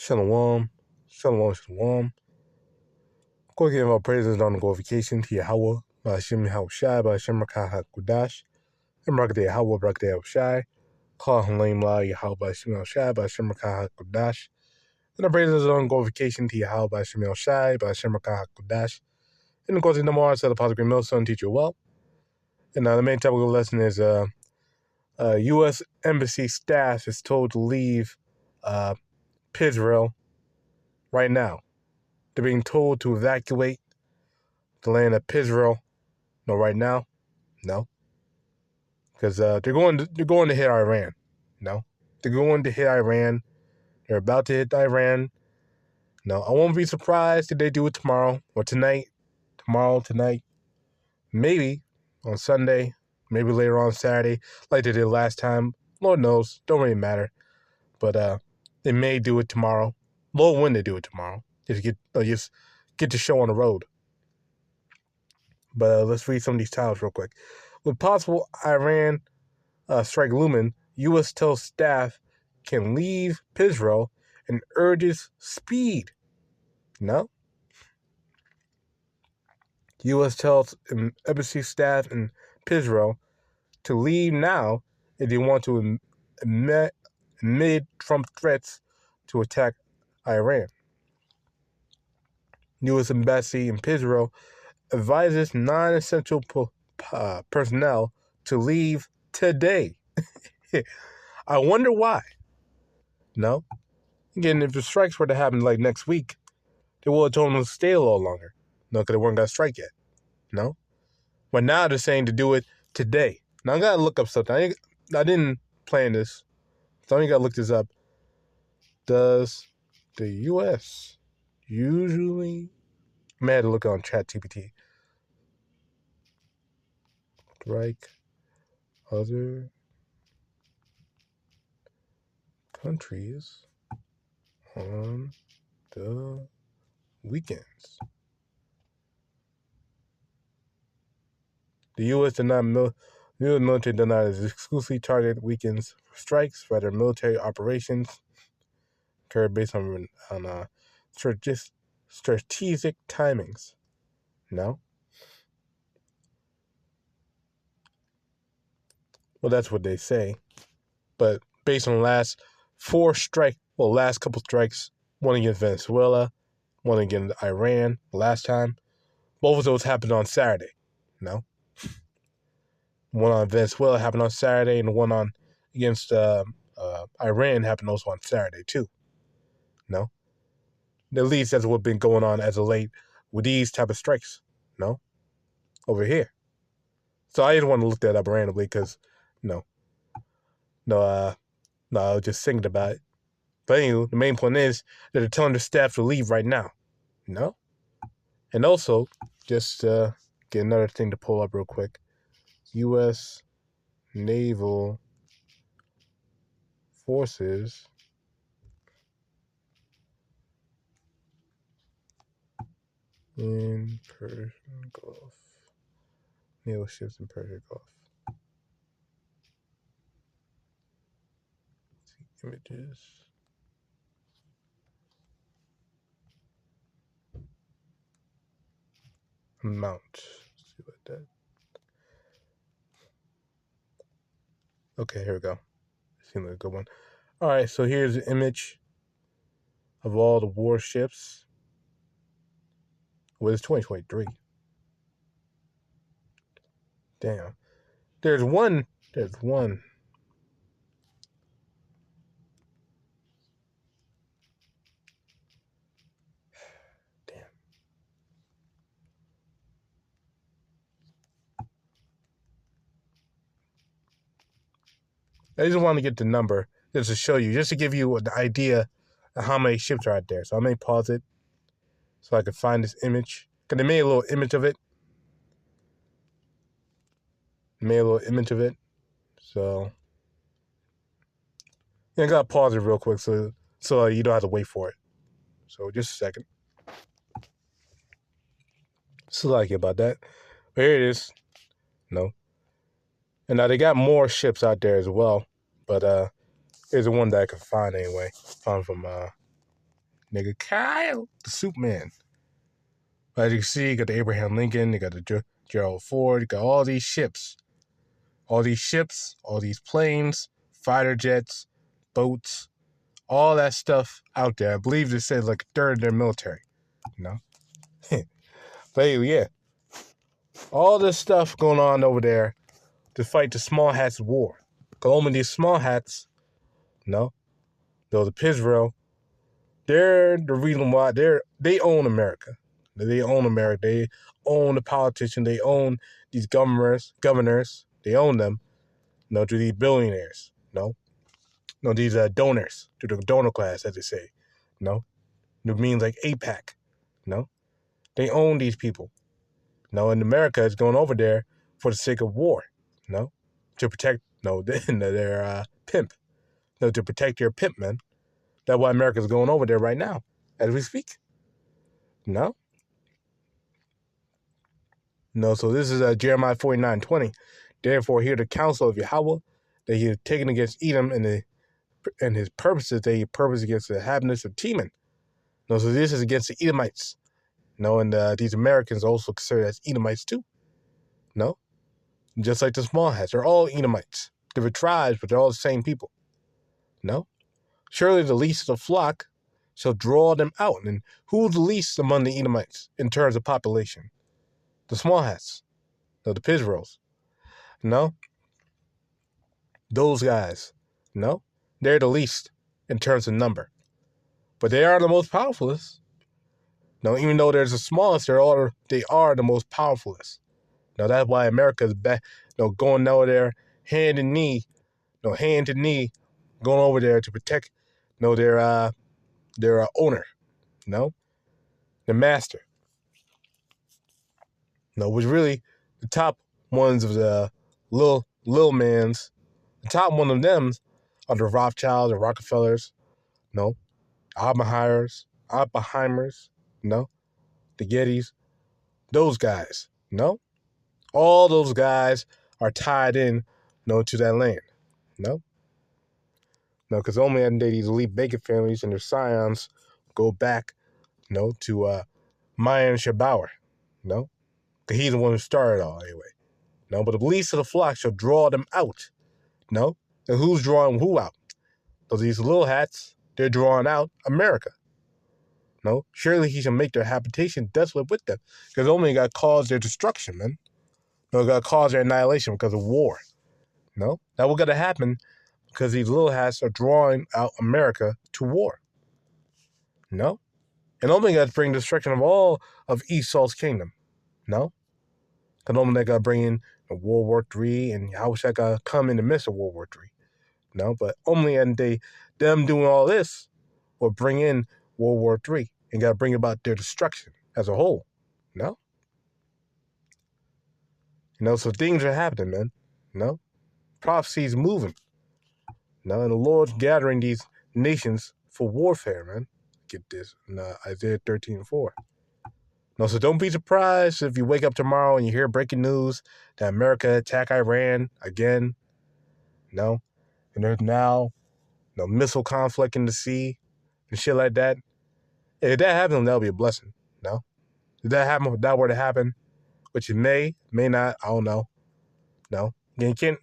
Shalom. Shalom, shalom. Of course, give our praises on the glorification to YAHAWAH, BAHASHAM, YAHAWASHI, BAHASHAM, QADASH, and BARAK YAHAWAH, BARAK YAHAWASHI, HALAHYAM, YAHAWAH, BAHASHAM, YAHAWASHI, BAHASHAM, QADASH, and our praises on glorification to YAHAWAH, BAHASHAM, YAHAWASHI, BAHASHAM, QADASH, and of course, in the more said the Apostle Millstone teach you well. And the main topic of the lesson is U.S. Embassy staff is told to leave Israel right now. They're being told to evacuate the land of Israel. No, right now, no, because they're going to hit Iran. No, they're going to hit Iran. They're about to hit Iran. No, I won't be surprised if they do it tomorrow or tonight. Tomorrow, tonight, maybe on Sunday, maybe later on Saturday, like they did last time. Lord knows, don't really matter. But they may do it tomorrow. Lord, when they do it tomorrow, just get the show on the road. But let's read some of these titles real quick. With possible Iran strike looming, U.S. tells staff can leave Israel and urges speed. No. U.S. tells embassy staff in Israel to leave now if they want to amid Trump threats to attack Iran. U.S. embassy in Israel advises non-essential personnel to leave today. I wonder why. No. Again, if the strikes were to happen like next week, they would have told them to stay a little longer. No, because they weren't going to strike yet. No. But now they're saying to do it today. Now I got to look up something. I didn't plan this, so I got to look this up. Does the U.S. usually... I may have to look on ChatGPT. Strike other countries on the weekends. The U.S. military did not exclusively target weekends for strikes, rather military operations occur based on strategic timings. No? Well, that's what they say. But based on the last couple strikes, one against Venezuela, one against Iran last time, both of those happened on Saturday. No? One on Venezuela happened on Saturday, and the one against Iran happened also on Saturday too. No? At least that's what's been going on as of late with these type of strikes. No? Over here. So I didn't want to look that up randomly because, I was just thinking about it. But anyway, the main point is that they're telling the staff to leave right now. No? And also, just get another thing to pull up real quick. U.S. Naval Forces in Persian Gulf. Naval ships in Persian Gulf. Images. Amount. Let's see about that. Okay, here we go. Seems like a good one. All right, so here's an image of all the warships. Well, it's 2023. Damn. There's one. Damn. I just want to get the number just to show you, just to give you an idea of how many ships are out there. So I may pause it so I can find this image. Because they made a little image of it. So I gotta pause it real quick so you don't have to wait for it. So just a second. Sorry about that. But here it is. No. And now they got more ships out there as well. But here's the one that I could find anyway. Found from Nigga Kyle, the Soup Man. As you can see, you got the Abraham Lincoln, you got the Gerald Ford, you got all these ships, all these planes, fighter jets, boats, all that stuff out there. I believe they said like a third of their military, you know? But anyway, yeah. All this stuff going on over there to fight the small hats war. Because only these small hats, though the Israel, they're the reason why they own America. They own America. They own the politicians. They own these governors. They own them. To these billionaires. These donors, to the donor class, as they say. It means like APAC. They own these people. And America is going over there for the sake of war. To protect their pimp. To protect your pimp, man. That's why America is going over there right now, as we speak. So this is Jeremiah 49:20. Therefore, hear the counsel of Yahawah, that he has taken against Edom, and his purposes that he purposed against the inhabitants of Teman. So this is against the Edomites. And these Americans are also considered as Edomites too. Just like the small hats, they're all Edomites. Different tribes, but they're all the same people. Surely the least of the flock shall draw them out. And who's the least among the Edomites in terms of population? The small hats. The Pizrals. Those guys. They're the least in terms of number. But they are the most powerfulest. Even though there's the smallest, they are the most powerfulest. That's why America is back, going over there hand to knee, going over there to protect, their owner, their master. Was really the top ones of the little mans. The top one of them are the Rothschilds, the Rockefellers, Oppenheimers, the Gettys, those guys, all those guys are tied in, to that land, because only at the day these elite Bacon families and their scions go back, to Mayan Shabauer, because he's the one who started it all anyway, but the least of the flock shall draw them out, and who's drawing who out? So these little hats, they're drawing out America. Surely he shall make their habitation desolate with them, because only got to cause their destruction, man. Got to cause their annihilation because of war. That will got to happen because these little hats are drawing out America to war. And only got to bring destruction of all of Esau's kingdom. Because only they got to bring in World War III, and Yahawashi got to come in the midst of World War III. But only and them doing all this will bring in World War III and got to bring about their destruction as a whole. So things are happening, man. Prophecy's moving. And the Lord's gathering these nations for warfare, man. Get this, Isaiah 13:4. So don't be surprised if you wake up tomorrow and you hear breaking news that America attacked Iran again. And there's now missile conflict in the sea and shit like that. If that happens, that'll be a blessing. If that were to happen, which it may not, I don't know. You can't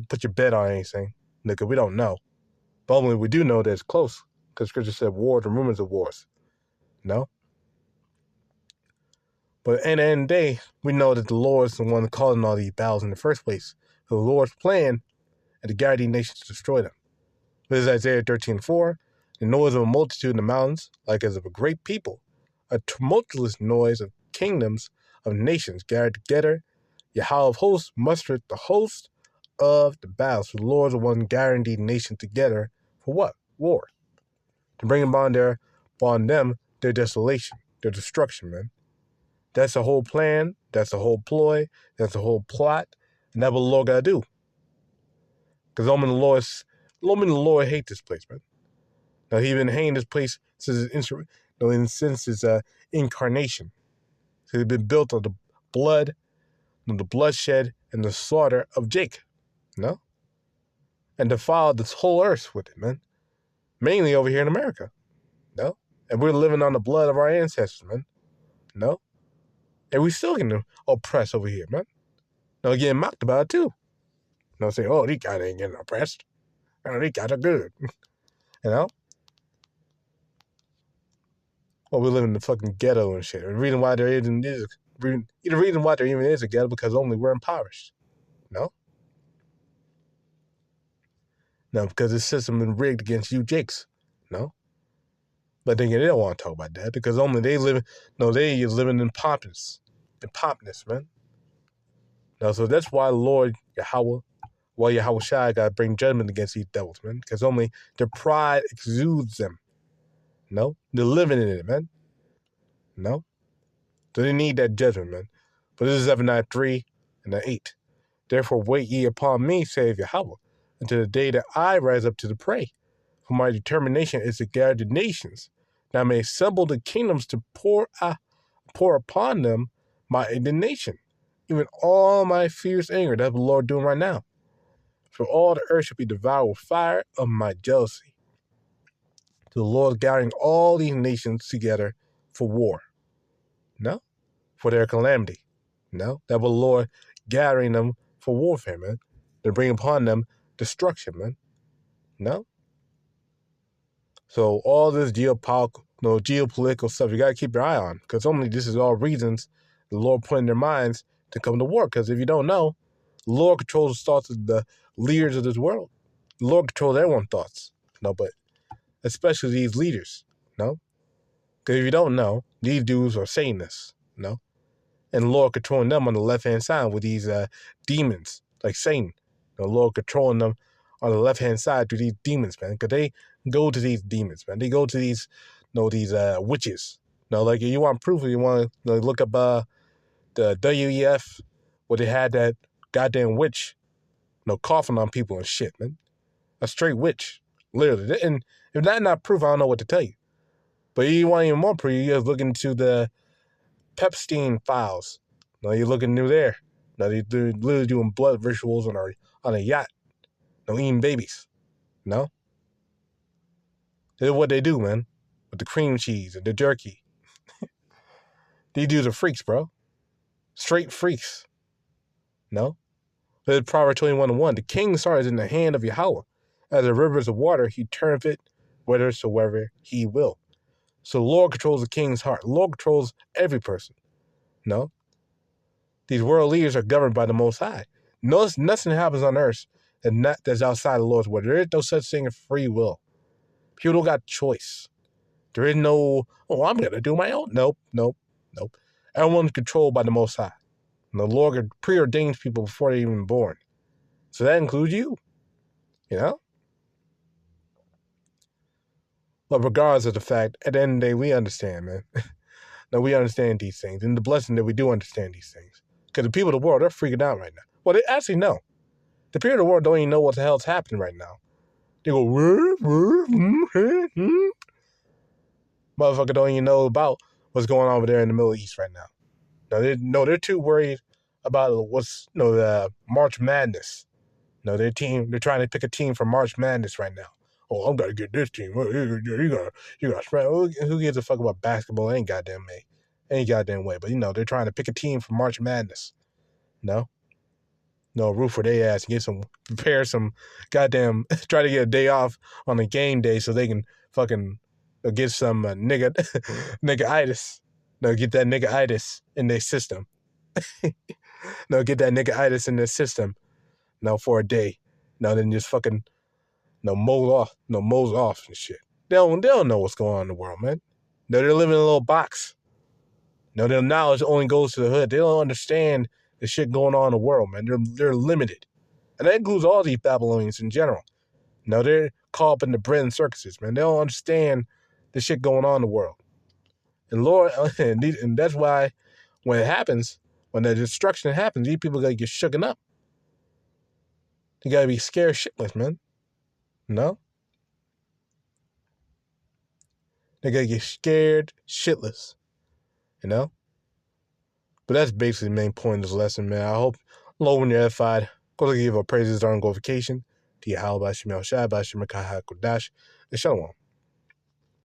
put your bet on anything, because we don't know. But only we do know that it's close, because Scripture said wars and rumors of wars. But at the end of the day, we know that the Lord's the one causing all these battles in the first place. So the Lord's plan is to guide these nations to destroy them. This is Isaiah 13:4. The noise of a multitude in the mountains, like as of a great people. A tumultuous noise of kingdoms of nations gathered together. Yahweh of hosts mustered the host of the battle. So the Lord is the one gathering these nations together for what? War. To bring upon them their desolation, their destruction, man. That's the whole plan. That's the whole ploy. That's the whole plot. And that's what the Lord got to do. Because the Lord hates this place, man. Now, he's been hating this place since its incarnation. So it's been built on the blood, the bloodshed, and the slaughter of Jacob. And defiled this whole earth with it, man. Mainly over here in America. No. And we're living on the blood of our ancestors, man. No. And we still getting oppressed over here, man. No, getting mocked about it, too. No, say, oh, these guys ain't getting oppressed. Oh, these guys are good. You know? Well, we live in the fucking ghetto and shit. The reason why there even is a ghetto because only we're impoverished. No? No, because the system is rigged against you jakes. No? But then they don't want to talk about that because only they living in pompness. In pompness, man. No, so that's why Lord Yahawah, why YAHAWASHI got to bring judgment against these devils, man. Because only their pride exudes them. No? They're living in it, man. No? So they need that judgment, man. But this is 793 and 8. Therefore wait ye upon me, saith Yahawah, until the day that I rise up to the prey. For my determination is to gather the nations, that I may assemble the kingdoms to pour upon them my indignation, even all my fierce anger. That's what the Lord doing right now. For all the earth shall be devoured with fire of my jealousy. So the Lord gathering all these nations together for war. No? For their calamity. No? That was the Lord gathering them for warfare, man. To bring upon them destruction, man. No? So all this geopolitical stuff, you got to keep your eye on. Because only this is all reasons the Lord put in their minds to come to war. Because if you don't know, the Lord controls the thoughts of the leaders of this world. The Lord controls everyone's thoughts. No, but especially these leaders. No? Because if you don't know, these dudes are Satanists. No? And the Lord controlling them on the left-hand side with these demons, like Satan. The Lord controlling them on the left-hand side through these demons, man. Because they go to these demons, man. They go to these, these witches. Like if you want proof, you want to look up the WEF, where they had that goddamn witch, coughing on people and shit, man. A straight witch, literally. And if that's not proof, I don't know what to tell you. But you want even more proof, you just look into the Pepstein files. You're looking through there. They're literally doing blood rituals on a yacht. Eating babies. No? This is what they do, man. With the cream cheese and the jerky. These dudes are freaks, bro. Straight freaks. No? But it's Proverbs 21:1. The king's heart is in the hand of Yahawah. As the rivers of water, he turneth it whithersoever he will. So the Lord controls the king's heart. The Lord controls every person. No? These world leaders are governed by the Most High. Nothing happens on earth that's outside the Lord's word. There is no such thing as free will. People don't got choice. There is no, I'm going to do my own. Nope. Everyone's controlled by the Most High. And the Lord preordains people before they're even born. So that includes you. You know? But regardless of the fact, at the end of the day, we understand, man. No, we understand these things. And the blessing that we do understand these things. Because the people of the world, they're freaking out right now. Well, they actually know. The people of the world don't even know what the hell's happening right now. They go, motherfucker don't even know about what's going on over there in the Middle East right now. They're too worried about what's, the March Madness. They're trying to pick a team for March Madness right now. Oh, I'm going to get this team. You got spread. Who gives a fuck about basketball? Ain't goddamn way. But, they're trying to pick a team for March Madness. Root for their ass and prepare some goddamn, try to get a day off on a game day so they can fucking get some nigga-itis. Get that nigga-itis in their system. Get that nigga-itis in their system. For a day. Then just fucking, mold off and shit. They don't know what's going on in the world, man. They're living in a little box. Their knowledge only goes to the hood. They don't understand the shit going on in the world, man. They're limited. And that includes all these Babylonians in general. They're caught up in the bread and circuses, man. They don't understand the shit going on in the world. And Lord, and that's why when it happens, when the destruction happens, these people gotta get shooken up. You gotta be scared shitless, man. They gotta get scared shitless. But that's basically the main point of this lesson, man. I hope, Lord, when you're edified, go to give our praises during glorification to Yahawah, Shai, QADASH, and Shalom.